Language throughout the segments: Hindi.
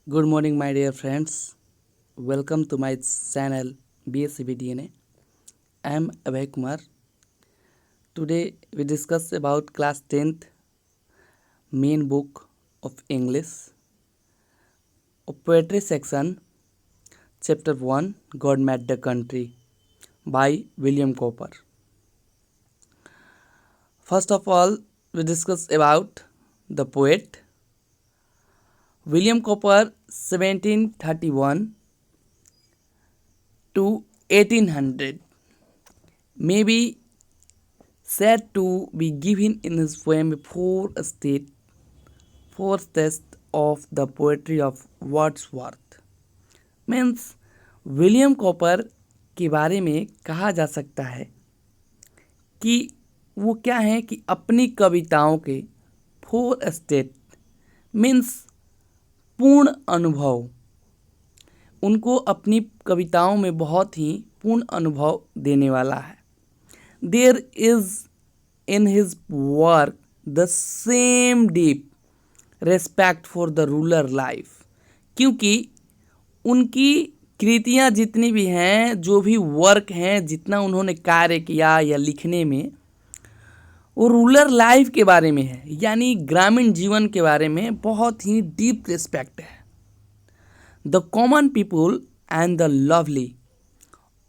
Good morning, my dear friends. Welcome to my channel BSCBDNA. I am Abhay Kumar. Today we discuss about class 10th main book of English of poetry section, chapter 1, God Made the Country by William Cowper. First of all, we discuss about the poet William Cowper 1731 to 1800 may be said to be given in his poem four states of the poetry of Wordsworth. Means William copper के बारे में कहा जा सकता है कि वो क्या है कि अपनी कविताओं के फोर स्टेट मीन्स पूर्ण अनुभव, उनको अपनी कविताओं में बहुत ही पूर्ण अनुभव देने वाला है. There is in his work the same deep respect for the rural life. क्योंकि उनकी कृतियाँ जितनी भी हैं, जो भी वर्क हैं, जितना उन्होंने कार्य किया या लिखने में, वो रूरल लाइफ के बारे में है, यानी ग्रामीण जीवन के बारे में बहुत ही डीप रिस्पेक्ट है. The common people and the lovely,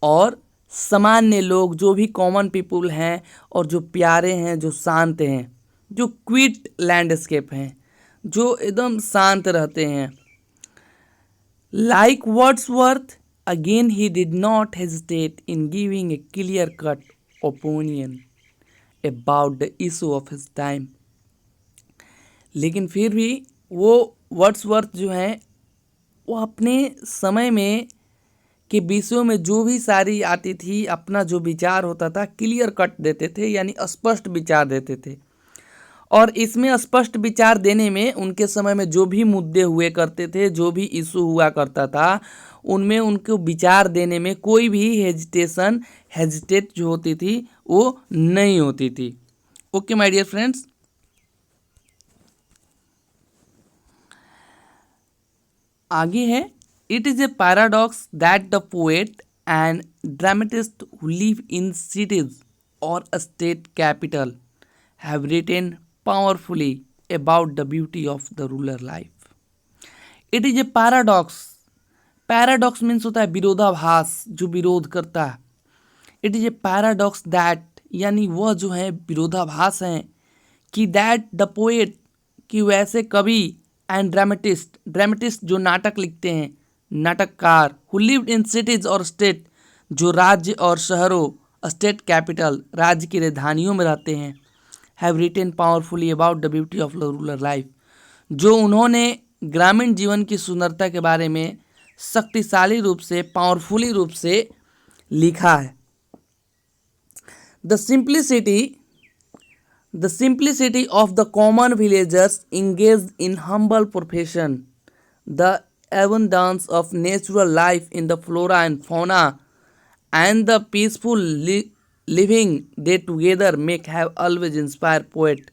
और सामान्य लोग, जो भी कॉमन पीपुल हैं और जो प्यारे हैं, जो शांत हैं, जो क्विट लैंडस्केप हैं, जो एकदम शांत रहते हैं. Like Wordsworth, again he did not hesitate in giving a clear cut opinion about the issue of his time. लेकिन फिर भी वो वर्ड्सवर्थ जो हैं, वो अपने समय में के विषयों में जो भी सारी आती थी, अपना जो विचार होता था क्लियर कट देते थे, यानी स्पष्ट विचार देते थे. और इसमें स्पष्ट विचार देने में उनके समय में जो भी मुद्दे हुए करते थे, जो भी इशू हुआ करता था, उनमें उनको विचार देने में कोई भी हेजिटेट जो होती थी वो नहीं होती थी. ओके माय डियर फ्रेंड्स, आगे है. It is a paradox that the poet and dramatist who live in cities or a state capital have written powerfully about the beauty of the rural life. It is a paradox. Paradox means होता है विरोधाभास, जो विरोध करता है. It is a paradox that, यानी वह जो है विरोधाभास है कि that the poet, कि वैसे कवि एंड ड्रामेटिस्ट जो नाटक लिखते हैं, नाटककार, हु लिव्ड इन सिटीज और स्टेट, जो राज्य और शहरों, स्टेट कैपिटल, राज्य की राजधानियों में रहते हैं, have written powerfully about the beauty of rural life, जो उन्होंने ग्रामीण जीवन की सुंदरता के बारे में शक्तिशाली रूप से, पावरफुली रूप से लिखा है. The simplicity of the common villagers engaged in humble profession, the abundance of natural life in the flora and fauna, and the peaceful living they together make have always inspired poet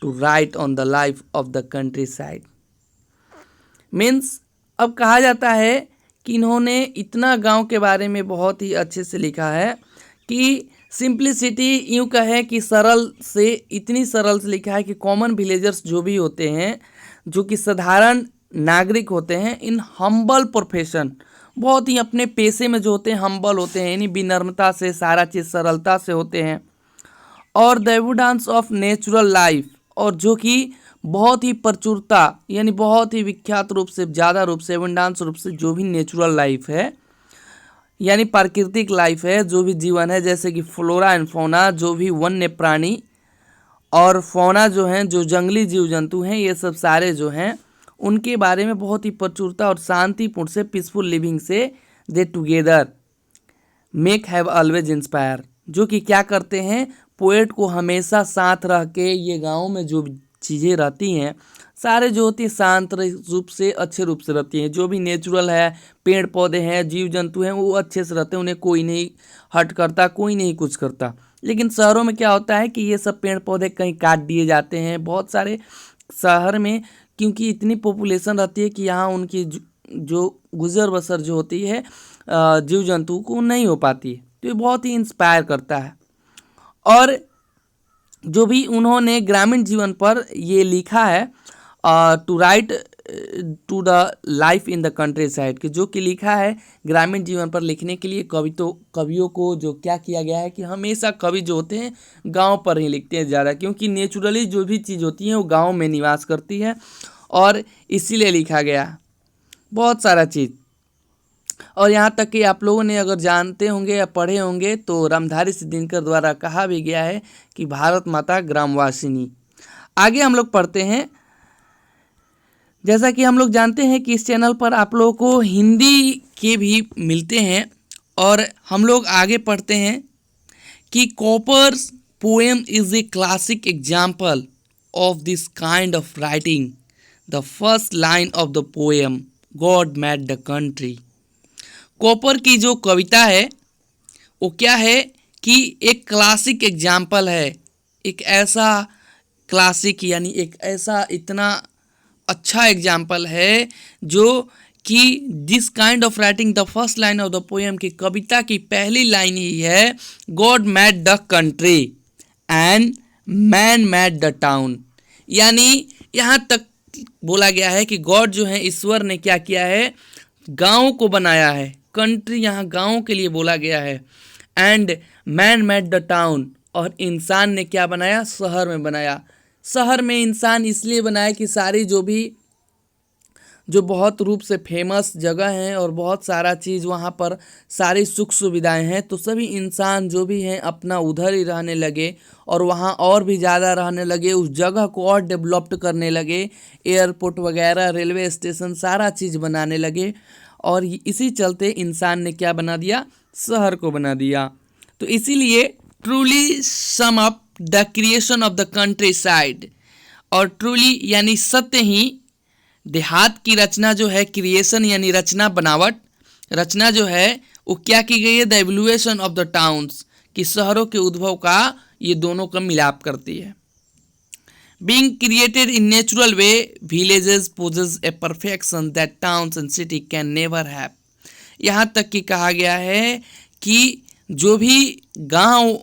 to write on the life of the countryside. Means अब कहा जाता है कि इन्होंने इतना गांव के बारे में बहुत ही अच्छे से लिखा है कि सिंप्लिसिटी, यूँ कहे कि सरल से, इतनी सरल से लिखा है कि कॉमन विलेजर्स जो भी होते हैं, जो कि साधारण नागरिक होते हैं, इन हम्बल प्रोफेशन, बहुत ही अपने पेशे में जो होते हैं हम्बल होते हैं, यानी विनम्रता से, सारा चीज़ सरलता से होते हैं. और the evidence of natural life, और जो कि बहुत ही प्रचुरता, यानी बहुत ही विख्यात रूप से, ज़्यादा रूप से, एविडेंस रूप से जो भी नेचुरल लाइफ है, यानी प्राकृतिक लाइफ है, जो भी जीवन है, जैसे कि फ्लोरा एंड फौना, जो भी वन्य प्राणी, और फौना जो हैं, जो जंगली जीव जंतु हैं, ये सब सारे जो हैं, उनके बारे में बहुत ही प्रचुरता और शांतिपूर्ण से, पीसफुल लिविंग से, दे together make have always inspire, जो कि क्या करते हैं, पोएट को हमेशा साथ रह के, ये गाँव में जो चीज़ें रहती हैं सारे जो होती है शांत रूप से, अच्छे रूप से रहती हैं. जो भी नेचुरल है, पेड़ पौधे हैं, जीव जंतु हैं, वो अच्छे से रहते हैं, उन्हें कोई नहीं हर्ट करता, कोई नहीं कुछ करता. लेकिन शहरों में क्या होता है कि ये सब पेड़ पौधे कहीं काट दिए जाते हैं. बहुत सारे शहर में क्योंकि इतनी पॉपुलेशन रहती है कि यहाँ उनकी जो गुजर बसर जो होती है जीव जंतु को नहीं हो पाती है। तो ये बहुत ही इंस्पायर करता है। और जो भी उन्होंने ग्रामीण जीवन पर ये लिखा है to write to the life in the countryside, कि जो कि लिखा है ग्रामीण जीवन पर लिखने के लिए कवियों को जो क्या किया गया है कि हमेशा कवि जो होते हैं गांव पर ही लिखते हैं ज़्यादा, क्योंकि नेचुरली जो भी चीज़ होती है वो गांव में निवास करती है और इसीलिए लिखा गया बहुत सारा चीज़। और यहाँ तक कि आप लोगों ने अगर जानते होंगे या पढ़े होंगे तो रामधारी सिंह दिनकर द्वारा कहा भी गया है कि भारत माता ग्रामवासिनी। आगे हम लोग पढ़ते हैं। जैसा कि हम लोग जानते हैं कि इस चैनल पर आप लोगों को हिंदी के भी मिलते हैं, और हम लोग आगे पढ़ते हैं कि Cowper's poem is a classic example of this kind of writing. The first line of the poem God made the country. Cowper की जो कविता है वो क्या है कि एक क्लासिक एग्जाम्पल है, एक ऐसा क्लासिक यानी एक ऐसा इतना अच्छा एग्जाम्पल है जो कि this kind of writing the first line of the poem की कविता की पहली लाइन ही है God made the country and man made the town. यानी यहाँ तक बोला गया है कि गॉड जो है ईश्वर ने क्या किया है, गाँव को बनाया है। कंट्री यहाँ गाँव के लिए बोला गया है। And man made the town, और इंसान ने क्या बनाया, शहर में बनाया। शहर में इंसान इसलिए बनाया कि सारी जो बहुत रूप से फेमस जगह हैं और बहुत सारा चीज़ वहाँ पर सारी सुख सुविधाएं हैं, तो सभी इंसान जो भी हैं अपना उधर ही रहने लगे और वहाँ और भी ज़्यादा रहने लगे, उस जगह को और डेवलप्ड करने लगे, एयरपोर्ट वगैरह, रेलवे स्टेशन, सारा चीज़ बनाने लगे। और इसी चलते इंसान ने क्या बना दिया, शहर को बना दिया। तो इसीलिए truly sum up the creation of the country side, और ट्रूली यानी सत्य ही देहात की रचना जो है, क्रिएशन यानी रचना, बनावट, रचना जो है वो क्या की गई है, the evolution of the towns, कि शहरों के उद्भव का ये दोनों का मिलाप करती है। Being created in natural way, villages possess a perfection that towns and city can never have। यहाँ तक कि कहा गया है कि जो भी गांव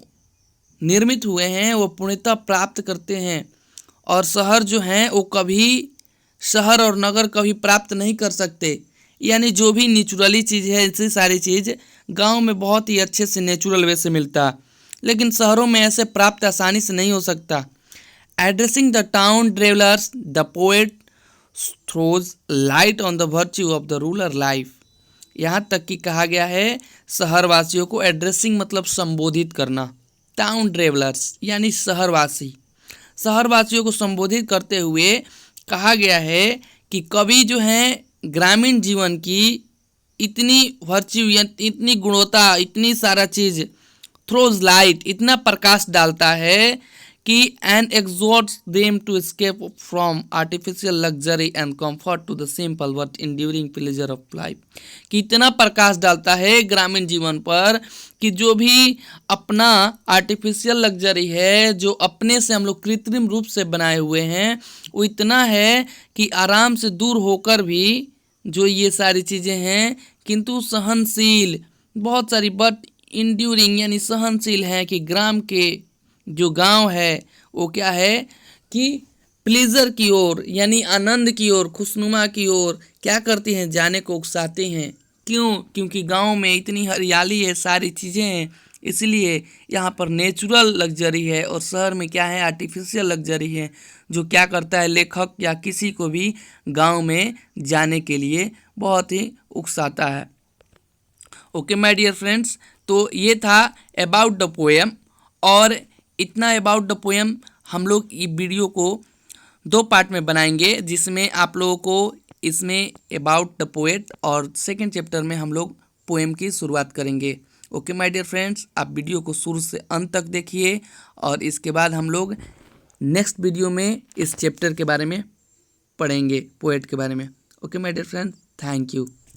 निर्मित हुए हैं वो पूर्णतः प्राप्त करते हैं, और शहर जो हैं वो कभी, शहर और नगर कभी प्राप्त नहीं कर सकते। यानी जो भी नेचुरली चीज़ है, ऐसी सारी चीज़ गांव में बहुत ही अच्छे से नेचुरल वे से मिलता, लेकिन शहरों में ऐसे प्राप्त आसानी से नहीं हो सकता। Addressing the town dwellers, the poet throws light on the virtue of the rural life। यहाँ तक कि कहा गया है शहरवासियों को, एड्रेसिंग मतलब संबोधित करना, टाउन ट्रेवलर्स यानी शहरवासी, शहरवासियों को संबोधित करते हुए कहा गया है कि कवि जो हैं ग्रामीण जीवन की इतनी वर्च्यू, इतनी गुणवत्ता, इतनी सारा चीज़, थ्रोज लाइट, इतना प्रकाश डालता है कि and exhorts them to escape from artificial luxury and comfort to the simple but enduring pleasure of life। कि इतना प्रकाश डालता है ग्रामीण जीवन पर कि जो भी अपना आर्टिफिशियल लग्जरी है, जो अपने से हम लोग कृत्रिम रूप से बनाए हुए हैं, वो इतना है कि आराम से दूर होकर भी जो ये सारी चीज़ें हैं, किंतु सहनशील, बहुत सारी बट इंड्यूरिंग यानी सहनशील है, कि ग्राम के जो गांव है वो क्या है कि प्लेजर की ओर यानी आनंद की ओर, खुशनुमा की ओर क्या करती हैं, जाने को उकसाते हैं। क्यों? क्योंकि गांव में इतनी हरियाली है, सारी चीज़ें हैं, इसलिए यहाँ पर नेचुरल लग्जरी है, और शहर में क्या है, आर्टिफिशियल लग्जरी है, जो क्या करता है, लेखक या किसी को भी गांव में जाने के लिए बहुत ही उकसाता है। ओके माय डियर फ्रेंड्स, तो ये था अबाउट द पोएम, और इतना अबाउट द पोएम हम लोग ये वीडियो को 2 पार्ट में बनाएंगे, जिसमें आप लोगों को इसमें अबाउट द पोएट और सेकंड चैप्टर में हम लोग पोएम की शुरुआत करेंगे। ओके माय डियर फ्रेंड्स, आप वीडियो को शुरू से अंत तक देखिए, और इसके बाद हम लोग नेक्स्ट वीडियो में इस चैप्टर के बारे में पढ़ेंगे, पोएट के बारे में। Okay my dear friends, thank you.